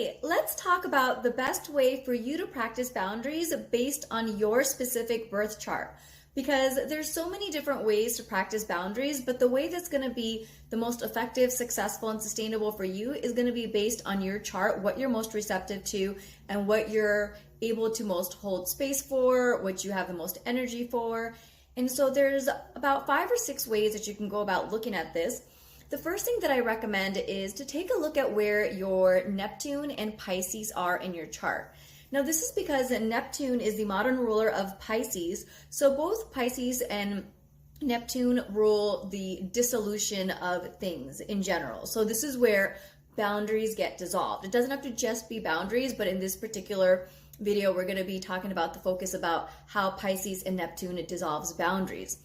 Hey, let's talk about the best way for you to practice boundaries based on your specific birth chart. Because there's so many different ways to practice boundaries, but the way that's going to be the most effective, successful, and sustainable for you is going to be based on your chart, what you're most receptive to, and what you're able to most hold space for, what you have the most energy for. And so there's about 5 or 6 ways that you can go about looking at this. The first thing that I recommend is to take a look at where your Neptune and Pisces are in your chart. Now, this is because Neptune is the modern ruler of Pisces, so both Pisces and Neptune rule the dissolution of things in general. So this is where boundaries get dissolved. It doesn't have to just be boundaries, but in this particular video, we're going to be talking about the focus about how Pisces and Neptune dissolves boundaries.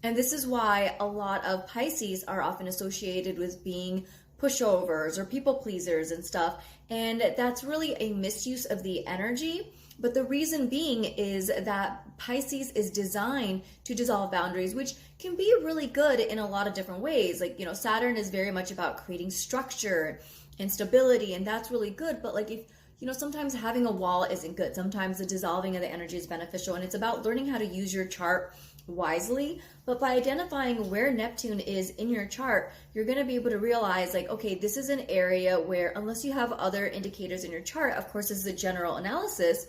And this is why a lot of Pisces are often associated with being pushovers or people pleasers and stuff. And that's really a misuse of the energy. But the reason being is that Pisces is designed to dissolve boundaries, which can be really good in a lot of different ways. Like, Saturn is very much about creating structure and stability, and that's really good. But like, if sometimes having a wall isn't good. Sometimes the dissolving of the energy is beneficial, and it's about learning how to use your chart wisely. But by identifying where Neptune is in your chart, you're going to be able to realize, like, okay, this is an area where, unless you have other indicators in your chart, of course, this is a general analysis,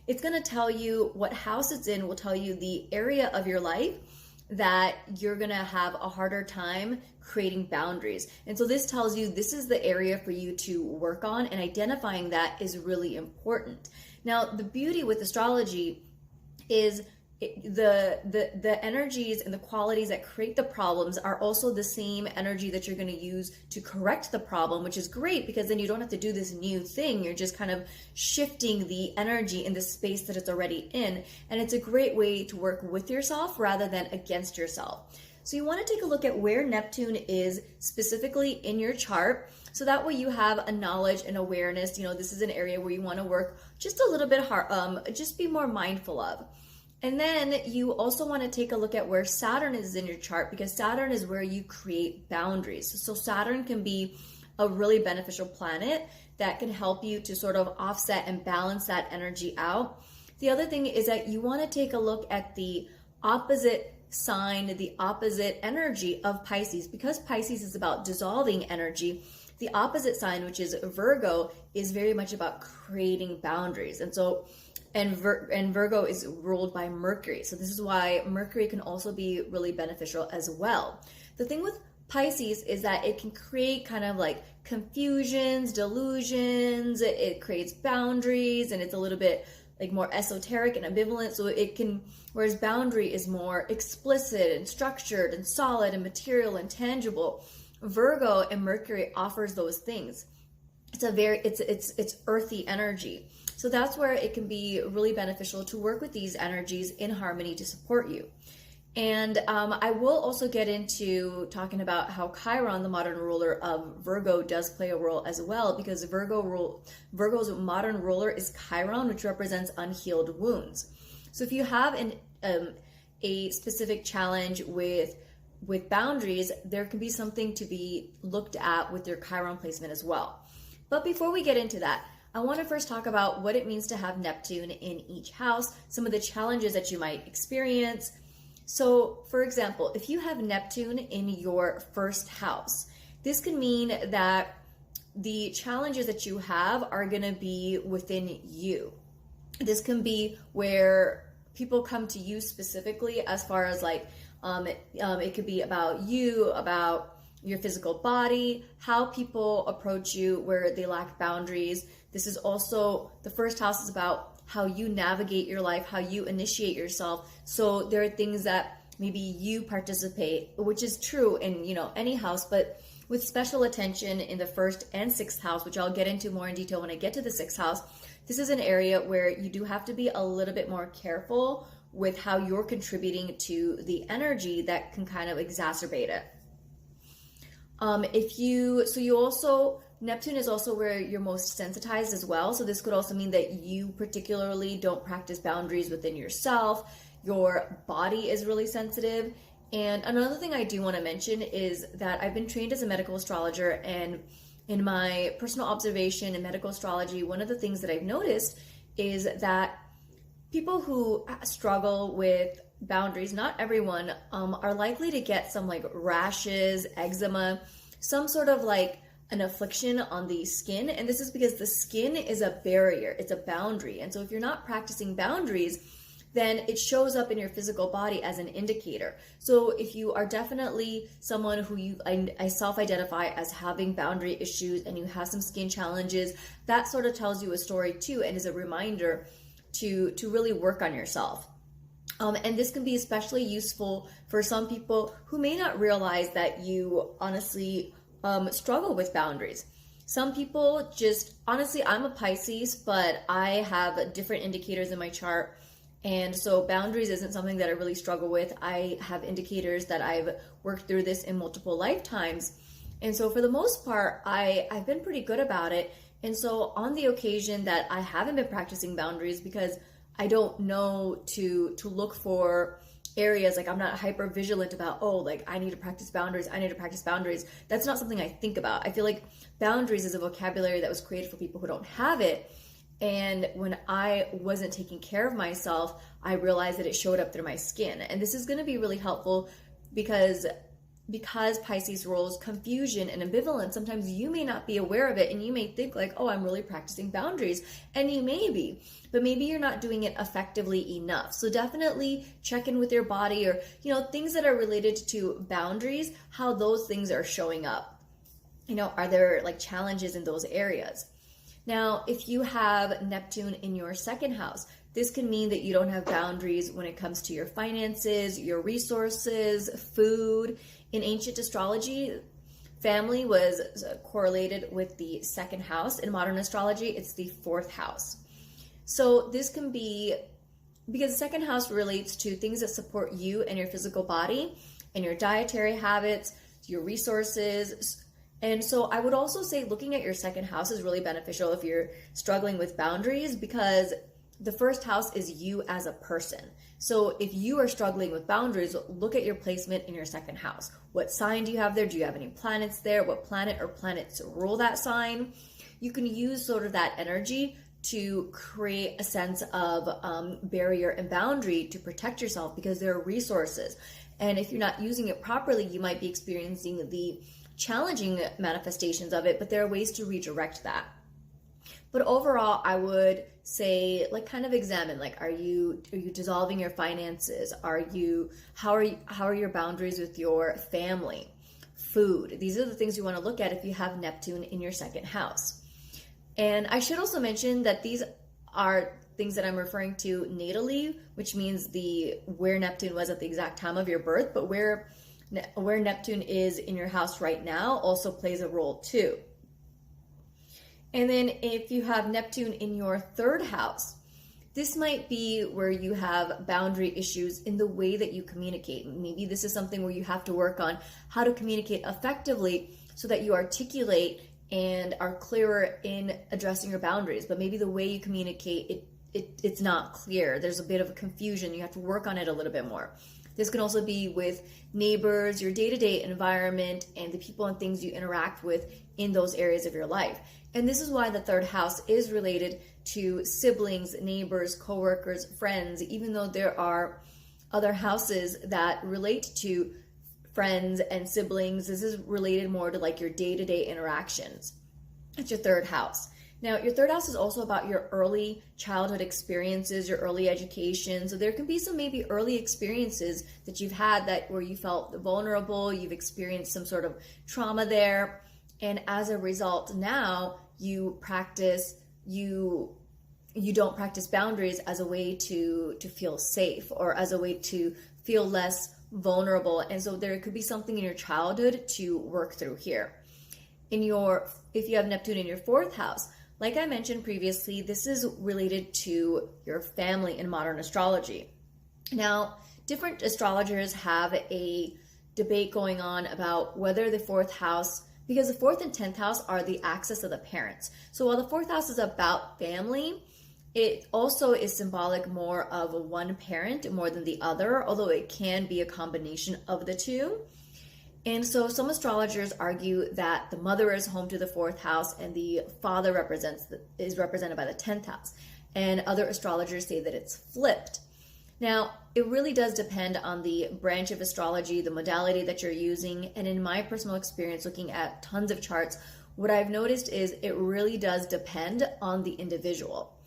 it's going to tell you what house it's in, will tell you the area of your life that you're going to have a harder time creating boundaries. And so this tells you this is the area for you to work on, and identifying that is really important. Now, the beauty with astrology is the energies and the qualities that create the problems are also the same energy that you're going to use to correct the problem, which is great because then you don't have to do this new thing. You're just kind of shifting the energy in the space that it's already in. And it's a great way to work with yourself rather than against yourself. So you want to take a look at where Neptune is specifically in your chart. So that way you have a knowledge and awareness. This is an area where you want to work just a little bit hard, just be more mindful of. And then you also want to take a look at where Saturn is in your chart, because Saturn is where you create boundaries. So Saturn can be a really beneficial planet that can help you to sort of offset and balance that energy out. The other thing is that you want to take a look at the opposite sign, the opposite energy of Pisces. Because Pisces is about dissolving energy, the opposite sign, which is Virgo, is very much about creating boundaries. And Virgo is ruled by Mercury. So this is why Mercury can also be really beneficial as well. The thing with Pisces is that it can create kind of like confusions, delusions, it creates boundaries, and it's a little bit like more esoteric and ambivalent. So whereas boundary is more explicit and structured and solid and material and tangible, Virgo and Mercury offers those things. It's earthy energy. So that's where it can be really beneficial to work with these energies in harmony to support you. And I will also get into talking about how Chiron, the modern ruler of Virgo, does play a role as well, because Virgo's modern ruler is Chiron, which represents unhealed wounds. So if you have a specific challenge with boundaries, there can be something to be looked at with your Chiron placement as well. But before we get into that, I want to first talk about what it means to have Neptune in each house, some of the challenges that you might experience. So, for example, if you have Neptune in your first house, this can mean that the challenges that you have are going to be within you. This can be where people come to you specifically, as far as like, it could be about you, about your physical body, how people approach you where they lack boundaries. This is also, the first house is about how you navigate your life, how you initiate yourself. So there are things that maybe you participate, which is true in, any house, but with special attention in the first and sixth house, which I'll get into more in detail when I get to the sixth house. This is an area where you do have to be a little bit more careful with how you're contributing to the energy that can kind of exacerbate it. Neptune is also where you're most sensitized as well. So this could also mean that you particularly don't practice boundaries within yourself. Your body is really sensitive. And another thing I do want to mention is that I've been trained as a medical astrologer, and In my personal observation in medical astrology, one of the things that I've noticed is that people who struggle with boundaries, not everyone, are likely to get some like rashes, eczema, some sort of like an affliction on the skin. And this is because the skin is a barrier, it's a boundary. And so if you're not practicing boundaries, then it shows up in your physical body as an indicator. So if you are definitely someone who I self-identify as having boundary issues and you have some skin challenges, that sort of tells you a story too, and is a reminder to really work on yourself. And this can be especially useful for some people who may not realize that you honestly struggle with boundaries. Some people just, honestly, I'm a Pisces, but I have different indicators in my chart. And so boundaries isn't something that I really struggle with. I have indicators that I've worked through this in multiple lifetimes. And so for the most part, I've been pretty good about it. And so on the occasion that I haven't been practicing boundaries because I don't know to look for areas, like I'm not hyper vigilant about, oh, like I need to practice boundaries, I need to practice boundaries. That's not something I think about. I feel like boundaries is a vocabulary that was created for people who don't have it. And when I wasn't taking care of myself, I realized that it showed up through my skin. And this is going to be really helpful because Pisces rules confusion and ambivalence. Sometimes you may not be aware of it and you may think like, oh, I'm really practicing boundaries. And you may be, but maybe you're not doing it effectively enough. So definitely check in with your body, or, things that are related to boundaries, how those things are showing up. Are there like challenges in those areas? Now, if you have Neptune in your second house, this can mean that you don't have boundaries when it comes to your finances, your resources, food. In ancient astrology, family was correlated with the second house. In modern astrology, it's the fourth house. So this can be because the second house relates to things that support you and your physical body and your dietary habits, your resources. And so I would also say looking at your second house is really beneficial if you're struggling with boundaries, because the first house is you as a person. So if you are struggling with boundaries, look at your placement in your second house. What sign do you have there? Do you have any planets there? What planet or planets rule that sign? You can use sort of that energy to create a sense of barrier and boundary to protect yourself, because there are resources. And if you're not using it properly, you might be experiencing the challenging manifestations of it, but there are ways to redirect that. But overall, I would say, like, kind of examine, like, are you dissolving your finances? How are your boundaries with your family? Food. These are the things you want to look at if you have Neptune in your second house. And I should also mention that these are things that I'm referring to natally, which means where Neptune was at the exact time of your birth, but where Neptune is in your house right now also plays a role too. And then if you have Neptune in your third house, this might be where you have boundary issues in the way that you communicate. Maybe this is something where you have to work on how to communicate effectively so that you articulate and are clearer in addressing your boundaries. But maybe the way you communicate, it's not clear. There's a bit of a confusion. You have to work on it a little bit more. This can also be with neighbors, your day-to-day environment, and the people and things you interact with in those areas of your life. And this is why the third house is related to siblings, neighbors, coworkers, friends, even though there are other houses that relate to friends and siblings. This is related more to like your day-to-day interactions. It's your third house. Now, your third house is also about your early childhood experiences, your early education. So there can be some maybe early experiences that you've had where you felt vulnerable, you've experienced some sort of trauma there. And as a result, now you don't practice boundaries as a way to feel safe or as a way to feel less vulnerable. And so there could be something in your childhood to work through here. If you have Neptune in your fourth house, like I mentioned previously, this is related to your family in modern astrology. Now, different astrologers have a debate going on about whether the fourth house, because the fourth and 10th house are the axis of the parents. So while the fourth house is about family, it also is symbolic more of one parent more than the other, although it can be a combination of the two. And so some astrologers argue that the mother is home to the fourth house and the father is represented by the 10th house. And other astrologers say that it's flipped. Now, it really does depend on the branch of astrology, the modality that you're using. And in my personal experience, looking at tons of charts, what I've noticed is it really does depend on the individual.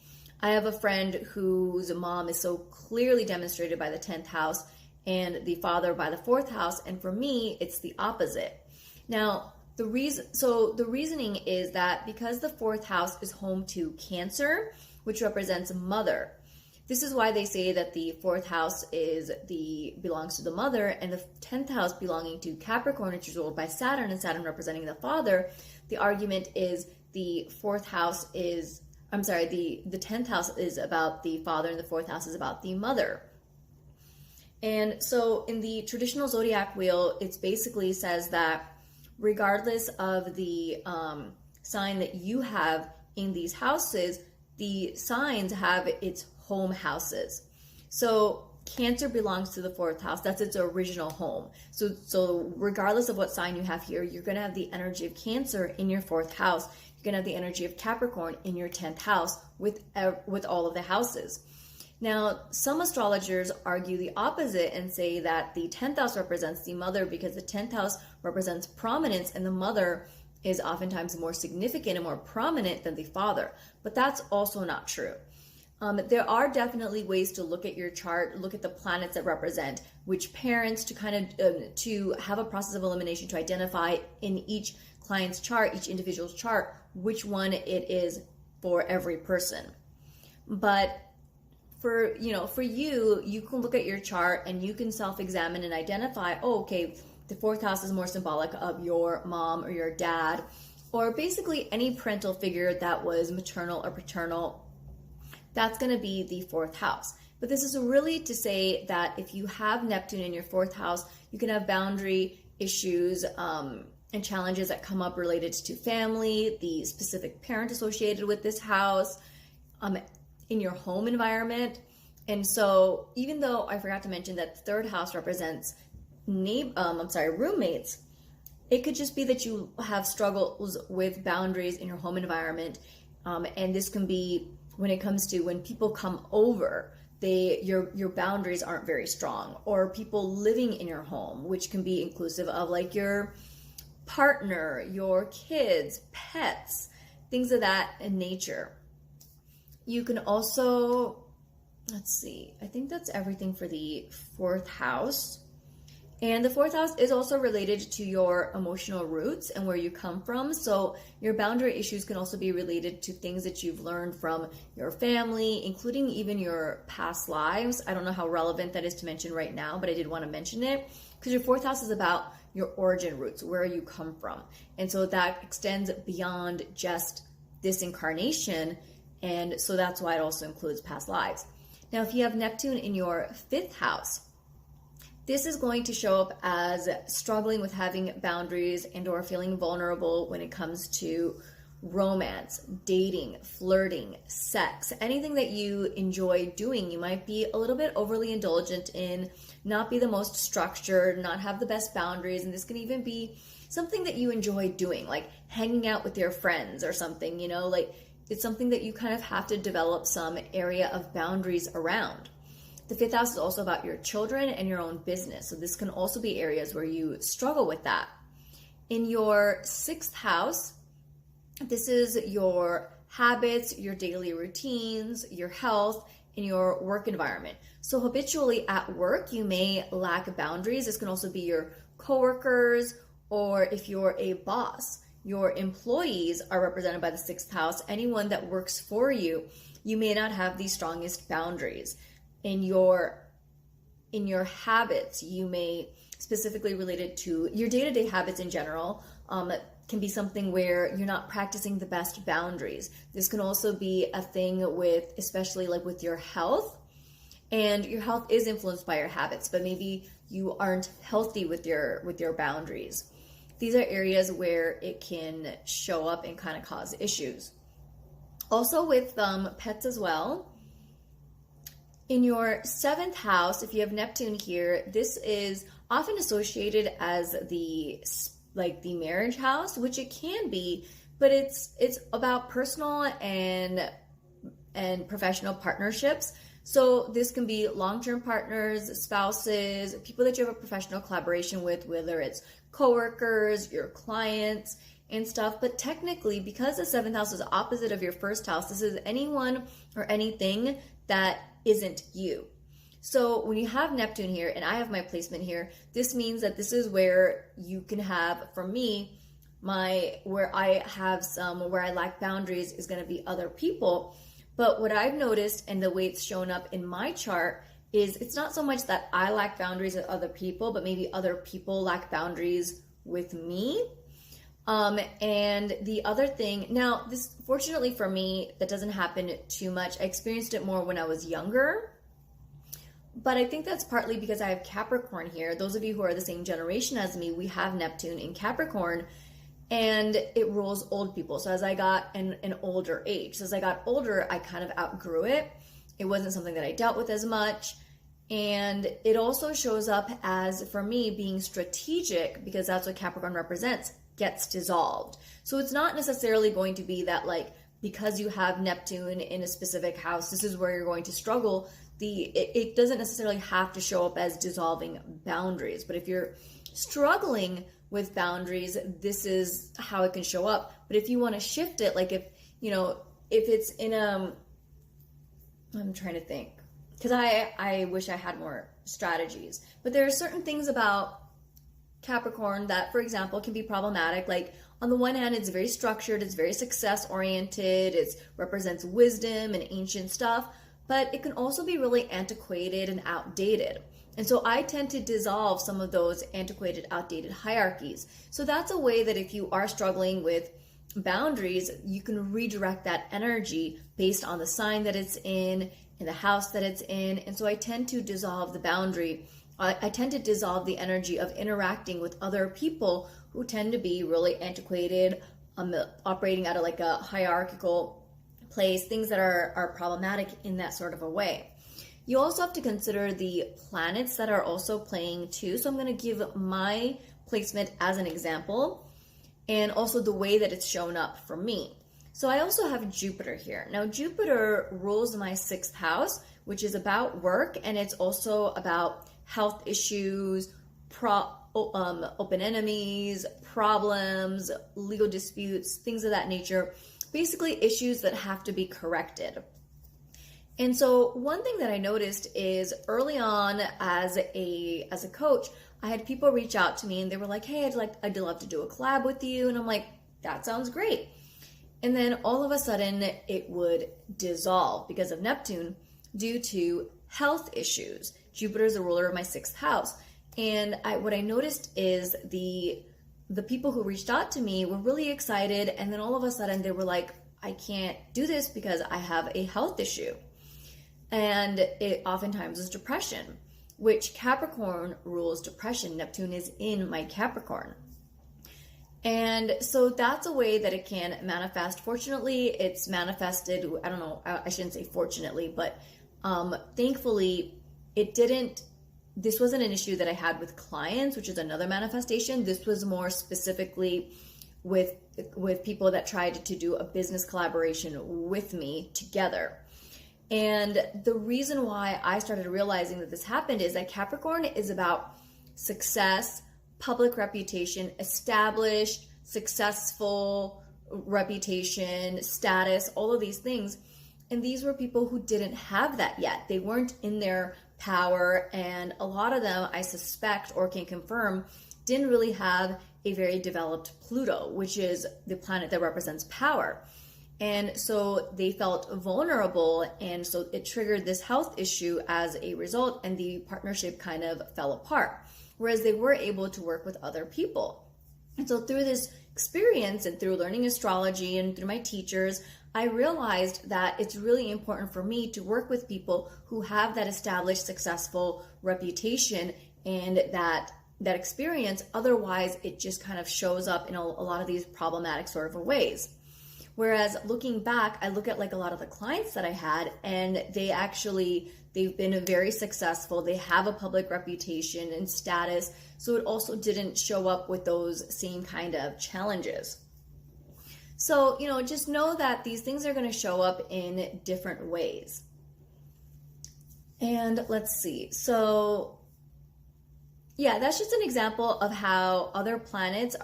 I have a friend whose mom is so clearly demonstrated by the 10th house and the father by the fourth house. And for me, it's the opposite. Now, the reasoning is that because the fourth house is home to Cancer, which represents mother, this is why they say that the fourth house belongs to the mother, and the 10th house belonging to Capricorn, which is ruled by Saturn, and Saturn representing the father. The argument is the 10th house is about the father, and the fourth house is about the mother. And so in the traditional zodiac wheel, it basically says that regardless of the sign that you have in these houses, the signs have its home houses. So Cancer belongs to the fourth house. That's its original home. So regardless of what sign you have here, you're going to have the energy of Cancer in your fourth house. You're going to have the energy of Capricorn in your 10th house with all of the houses. Now, some astrologers argue the opposite and say that the 10th house represents the mother because the 10th house represents prominence, and the mother is oftentimes more significant and more prominent than the father. But that's also not true. There are definitely ways to look at your chart, look at the planets that represent which parents, to have a process of elimination to identify in each client's chart, each individual's chart, which one it is for every person. But for you can look at your chart and you can self-examine and identify, the fourth house is more symbolic of your mom or your dad, or basically any parental figure that was maternal or paternal. That's going to be the fourth house. But this is really to say that if you have Neptune in your fourth house, you can have boundary issues and challenges that come up related to family, the specific parent associated with this house, in your home environment. And so even though I forgot to mention that the third house represents roommates, it could just be that you have struggles with boundaries in your home environment. And this can be when it comes to when people come over, your boundaries aren't very strong, or people living in your home, which can be inclusive of like your partner, your kids, pets, things of that nature. You can also, I think that's everything for the fourth house. And the fourth house is also related to your emotional roots and where you come from. So your boundary issues can also be related to things that you've learned from your family, including even your past lives. I don't know how relevant that is to mention right now, but I did want to mention it because your fourth house is about your origin roots, where you come from. And so that extends beyond just this incarnation. And so that's why it also includes past lives. Now, if you have Neptune in your fifth house, this is going to show up as struggling with having boundaries and or feeling vulnerable when it comes to romance, dating, flirting, sex, anything that you enjoy doing. You might be a little bit overly indulgent in, not be the most structured, not have the best boundaries, and this can even be something that you enjoy doing, like hanging out with your friends or something, like it's something that you kind of have to develop some area of boundaries around. The fifth house is also about your children and your own business. So this can also be areas where you struggle with that. In your sixth house, this is your habits, your daily routines, your health, and your work environment. So habitually at work, you may lack boundaries. This can also be your coworkers, or if you're a boss, your employees are represented by the sixth house. Anyone that works for you, you may not have the strongest boundaries. In your habits, you may specifically related to your day-to-day habits in general, can be something where you're not practicing the best boundaries. This can also be a thing with, especially like with your health, and your health is influenced by your habits, but maybe you aren't healthy with your boundaries. These are areas where it can show up and kind of cause issues. Also with pets as well. In your seventh house, if you have Neptune here, this is often associated as the marriage house, which it can be, but it's about personal and professional partnerships. So this can be long-term partners, spouses, people that you have a professional collaboration with, whether it's coworkers, your clients, and stuff. But technically, because the seventh house is opposite of your first house, this is anyone or anything that isn't you. So when you have Neptune here, and I have my placement here, this means that this is where you can have, for me, where I lack boundaries is going to be other people. But what I've noticed, and the way it's shown up in my chart, is it's not so much that I lack boundaries with other people, but maybe other people lack boundaries with me. And the other thing, now this, fortunately for me, that doesn't happen too much. I experienced it more when I was younger, but I think that's partly because I have Capricorn here. Those of you who are the same generation as me, we have Neptune in Capricorn, and it rules old people. So as I got an older age, so as I got older, I kind of outgrew it. It wasn't something that I dealt with as much. And it also shows up as, for me, being strategic, because that's what Capricorn represents, gets dissolved. So it's not necessarily going to be that, like, because you have Neptune in a specific house, this is where you're going to struggle. It doesn't necessarily have to show up as dissolving boundaries. But if you're struggling with boundaries, this is how it can show up. But if you want to shift it, like if it's in I'm trying to think, because I wish I had more strategies, but there are certain things about Capricorn that, for example, can be problematic. Like, on the one hand, it's very structured, it's very success oriented, it represents wisdom and ancient stuff, but it can also be really antiquated and outdated. And so I tend to dissolve some of those antiquated, outdated hierarchies. So that's a way that if you are struggling with boundaries, you can redirect that energy based on the sign that it's in the house that it's in. And so I tend to dissolve the boundary. I tend to dissolve the energy of interacting with other people who tend to be really antiquated, operating out of like a hierarchical place, things that are problematic in that sort of a way. You also have to consider the planets that are also playing too. So I'm going to give my placement as an example, and also the way that it's shown up for me. So I also have Jupiter here. Now, Jupiter rules my sixth house, which is about work, and it's also about health issues, open enemies, problems, legal disputes, things of that nature. Basically, issues that have to be corrected. And so one thing that I noticed is early on as a coach, I had people reach out to me and they were like, hey, I'd love to do a collab with you. And I'm like, that sounds great. And then all of a sudden it would dissolve because of Neptune due to health issues. Jupiter is the ruler of my sixth house. And what I noticed is the people who reached out to me were really excited. And then all of a sudden they were like, I can't do this because I have a health issue. And it oftentimes is depression, which Capricorn rules depression. Neptune is in my Capricorn. And so that's a way that it can manifest. Fortunately, it's manifested, I don't know, I shouldn't say fortunately, but thankfully this wasn't an issue that I had with clients, which is another manifestation. This was more specifically with people that tried to do a business collaboration with me together. And the reason why I started realizing that this happened is that Capricorn is about success, public reputation, established, successful reputation, status, all of these things. And these were people who didn't have that yet. They weren't in their power. And a lot of them, I suspect or can confirm, didn't really have a very developed Pluto, which is the planet that represents power. And so they felt vulnerable, and so it triggered this health issue as a result, and the partnership kind of fell apart, whereas they were able to work with other people. And so through this experience and through learning astrology and through my teachers, I realized that it's really important for me to work with people who have that established, successful reputation and that experience. Otherwise, it just kind of shows up in a lot of these problematic sort of ways. Whereas looking back, I look at like a lot of the clients that I had, and they've been very successful. They have a public reputation and status. So it also didn't show up with those same kind of challenges. So, just know that these things are going to show up in different ways. And let's see. So, yeah, that's just an example of how other planets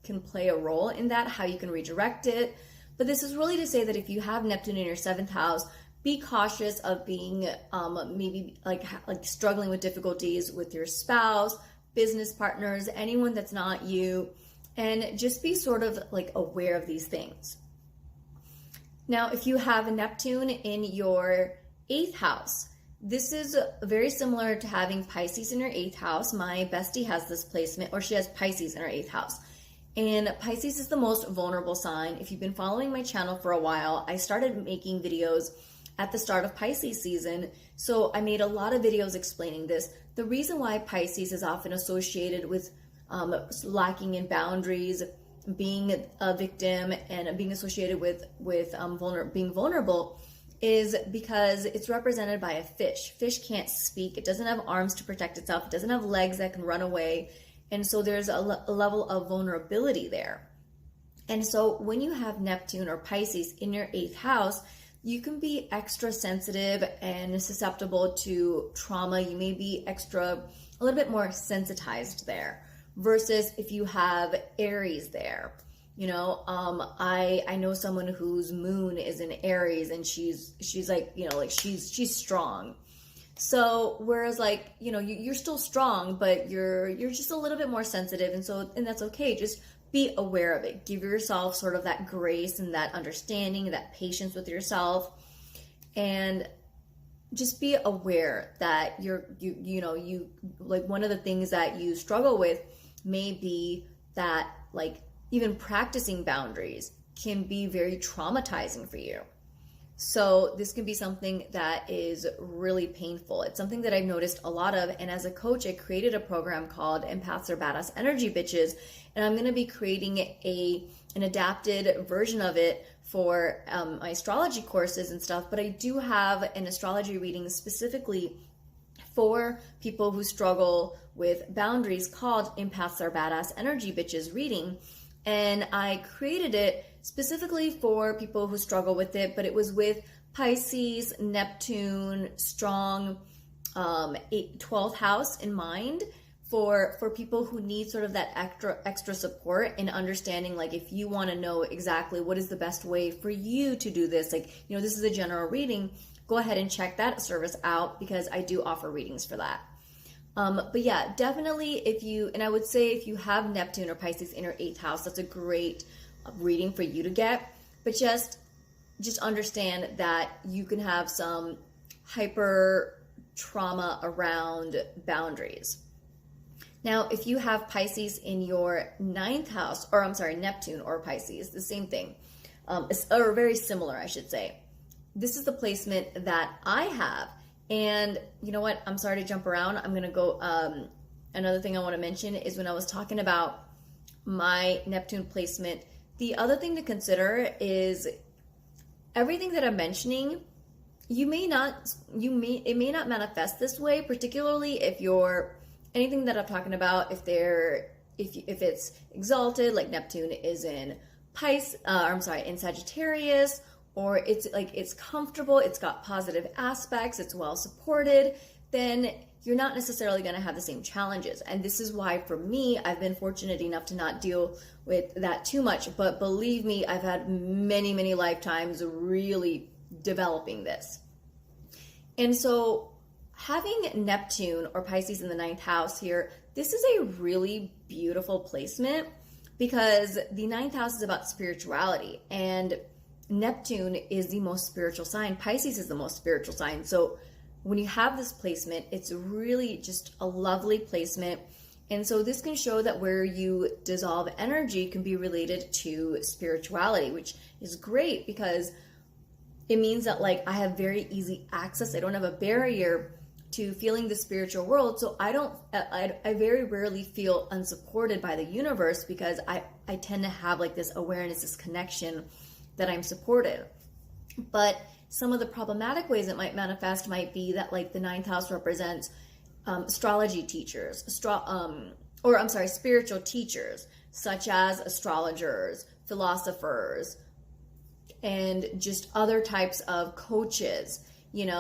can play a role in that, how you can redirect it. But this is really to say that if you have Neptune in your 7th house, be cautious of being maybe like struggling with difficulties with your spouse, business partners, anyone that's not you, and just be sort of like aware of these things. Now, if you have Neptune in your 8th house, this is very similar to having Pisces in your 8th house. My bestie has this placement, or she has Pisces in her 8th house. And Pisces is the most vulnerable sign. If you've been following my channel for a while, I started making videos at the start of Pisces season. So I made a lot of videos explaining this. The reason why Pisces is often associated with lacking in boundaries, being a victim, and being associated with being vulnerable is because it's represented by a fish. Fish can't speak. It doesn't have arms to protect itself. It doesn't have legs that can run away. And so there's a level of vulnerability there. And so when you have Neptune or Pisces in your 8th house, you can be extra sensitive and susceptible to trauma. You may be a little bit more sensitized there versus if you have Aries there. I know someone whose moon is in Aries, and she's like, she's strong. So whereas you're still strong, but you're just a little bit more sensitive, and that's okay. Just be aware of it. Give yourself sort of that grace and that understanding, that patience with yourself, and just be aware that you one of the things that you struggle with may be that even practicing boundaries can be very traumatizing for you. So this can be something that is really painful. It's something that I've noticed a lot of. And as a coach, I created a program called Empaths Are Badass Energy Bitches. And I'm going to be creating an adapted version of it for my astrology courses and stuff. But I do have an astrology reading specifically for people who struggle with boundaries called Empaths Are Badass Energy Bitches reading. And I created it specifically for people who struggle with it, but it was with Pisces, Neptune, strong 12th house in mind for people who need sort of that extra support and understanding, if you want to know exactly what is the best way for you to do this, this is a general reading, go ahead and check that service out because I do offer readings for that. But yeah, definitely I would say if you have Neptune or Pisces in your 8th house, that's a great reading for you to get. But just understand that you can have some hyper trauma around boundaries. Now, if you have Pisces in your 9th house, Neptune or Pisces, the same thing, or very similar, I should say. This is the placement that I have. And you know what? I'm sorry to jump around. I'm going to go. Another thing I want to mention is when I was talking about my Neptune placement, the other thing to consider is everything that I'm mentioning, it may not manifest this way, particularly if anything that I'm talking about, if it's exalted, like Neptune is in in Sagittarius, or it's comfortable, it's got positive aspects, it's well supported, then you're not necessarily going to have the same challenges. And this is why, for me, I've been fortunate enough to not deal with that too much. But believe me, I've had many, many lifetimes really developing this. And so having Neptune or Pisces in the 9th house here, this is a really beautiful placement because the 9th house is about spirituality, and Neptune is the most spiritual sign. Pisces is the most spiritual sign. So when you have this placement, it's really just a lovely placement. And so this can show that where you dissolve energy can be related to spirituality, which is great because it means that I have very easy access. I don't have a barrier to feeling the spiritual world. So I very rarely feel unsupported by the universe because I tend to have this awareness, this connection that I'm supportive. But some of the problematic ways it might manifest might be that like the ninth house represents astrology teachers, spiritual teachers, such as astrologers, philosophers, and just other types of coaches,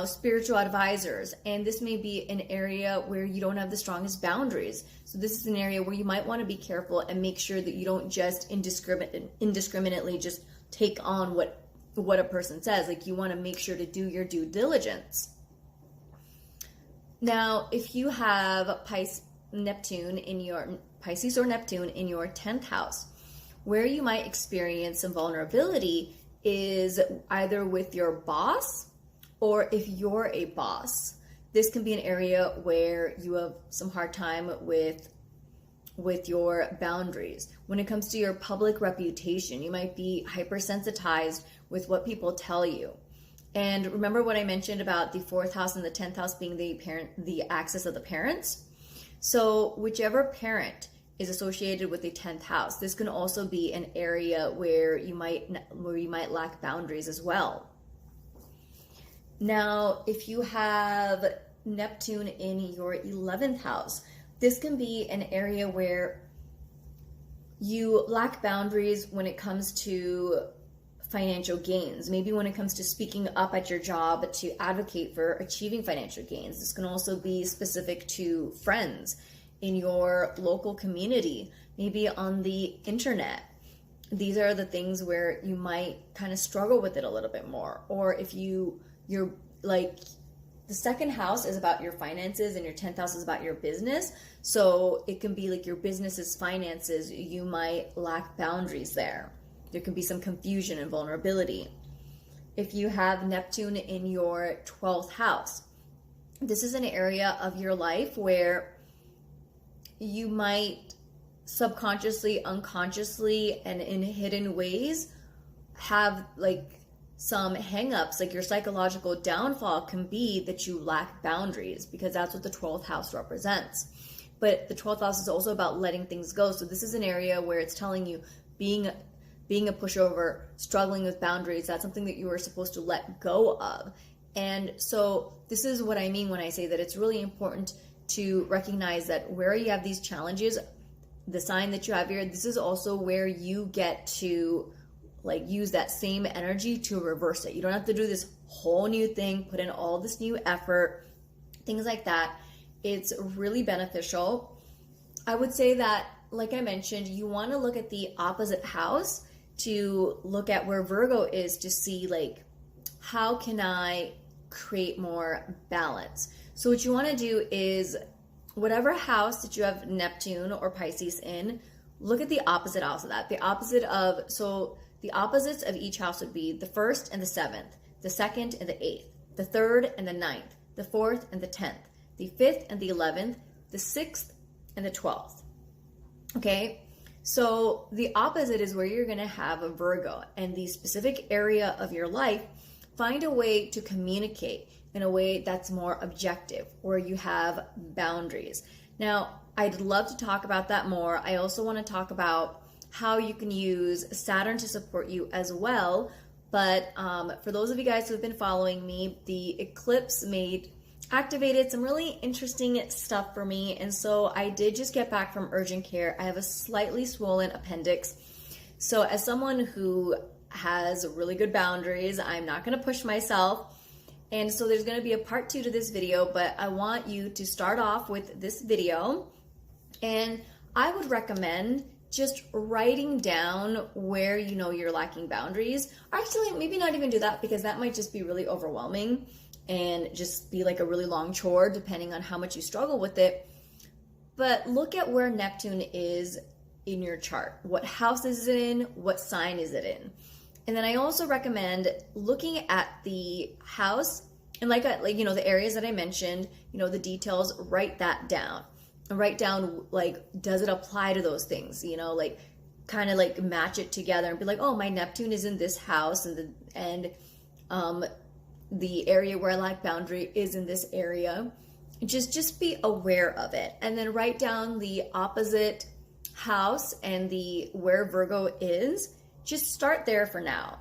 spiritual advisors. And this may be an area where you don't have the strongest boundaries. So this is an area where you might want to be careful and make sure that you don't just indiscriminately just take on what a person says. Like, you want to make sure to do your due diligence. Now, if you have Pisces or Neptune in your 10th house, where you might experience some vulnerability is either with your boss, or if you're a boss. This can be an area where you have some hard time with your boundaries. When it comes to your public reputation, you might be hypersensitized with what people tell you. And remember what I mentioned about the 4th house and the 10th house being the axis of the parents? So whichever parent is associated with the 10th house, this can also be an area where you might lack boundaries as well. Now, if you have Neptune in your 11th house, this can be an area where you lack boundaries when it comes to financial gains. Maybe when it comes to speaking up at your job to advocate for achieving financial gains. This can also be specific to friends in your local community, maybe on the internet. These are the things where you might kind of struggle with it a little bit more. Or if you're like, the 2nd house is about your finances and your 10th house is about your business. So it can be like your business's finances, you might lack boundaries there. There can be some confusion and vulnerability. If you have Neptune in your 12th house, this is an area of your life where you might subconsciously, unconsciously, and in hidden ways have like some hangups. Like, your psychological downfall can be that you lack boundaries, because that's what the 12th house represents. But the 12th house is also about letting things go. So this is an area where it's telling you being a pushover, struggling with boundaries, that's something that you are supposed to let go of. And so this is what I mean when I say that it's really important to recognize that where you have these challenges, the sign that you have here, this is also where you get to like use that same energy to reverse it. You don't have to do this whole new thing, put in all this new effort, things like that. It's really beneficial. I would say that, like I mentioned, you want to look at the opposite house to look at where Virgo is to see like, how can I create more balance? So what you want to do is whatever house that you have Neptune or Pisces in, look at the opposite house of that. The opposites of each house would be the 1st and the 7th, the 2nd and the 8th, the 3rd and the 9th, the 4th and the 10th, the 5th and the 11th, the 6th and the 12th. Okay? So the opposite is where you're going to have a Virgo, and the specific area of your life, find a way to communicate in a way that's more objective, where you have boundaries. Now, I'd love to talk about that more. I also want to talk about how you can use Saturn to support you as well. But for those of you guys who have been following me, the eclipse activated some really interesting stuff for me. And so I did just get back from urgent care. I have a slightly swollen appendix. So as someone who has really good boundaries, I'm not going to push myself. And so there's going to be a part 2 to this video, but I want you to start off with this video. And I would recommend just writing down where you know you're lacking boundaries. Actually, maybe not even do that, because that might just be really overwhelming and just be like a really long chore depending on how much you struggle with it. But look at where Neptune is in your chart. What house is it in? What sign is it in? And then I also recommend looking at the house and like the areas that I mentioned, the details, write that down. And write down, like, does it apply to those things? Kind of like match it together and be like, oh, my Neptune is in this house, and the area where I lack boundary is in this area. Just be aware of it, and then write down the opposite house and where Virgo is. Just start there for now.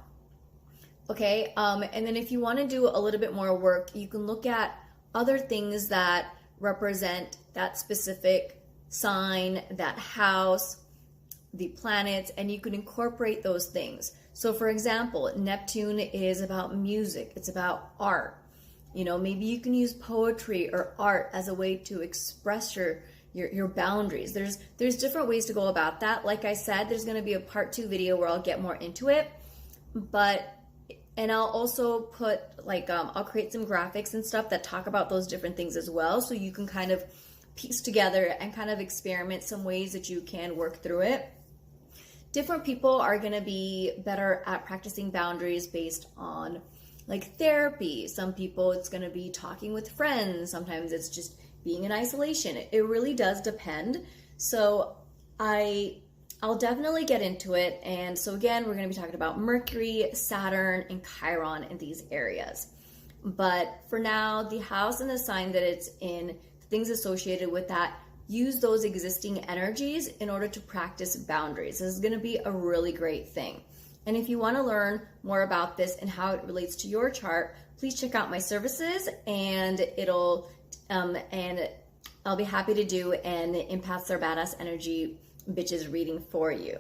Okay, and then if you want to do a little bit more work, you can look at other things that represent that specific sign, that house, the planets, and you can incorporate those things. So for example, Neptune is about music, it's about art. You know, maybe you can use poetry or art as a way to express your boundaries. There's different ways to go about that. Like I said, there's going to be a part 2 video where I'll get more into it, and I'll also put like I'll create some graphics and stuff that talk about those different things as well, so you can kind of piece together and kind of experiment some ways that you can work through it. Different people are going to be better at practicing boundaries based on like therapy. Some people it's going to be talking with friends. Sometimes it's just being in isolation. It really does depend. So I'll definitely get into it. And so again, we're going to be talking about Mercury, Saturn, and Chiron in these areas. But for now, the house and the sign that it's in, things associated with that, use those existing energies in order to practice boundaries. This is going to be a really great thing. And if you want to learn more about this and how it relates to your chart, please check out my services, and I'll be happy to do an Empaths Are Badass Energy Bitches reading for you.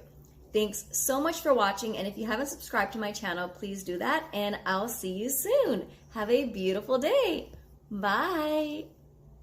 Thanks so much for watching, and if you haven't subscribed to my channel, please do that, and I'll see you soon. Have a beautiful day. Bye.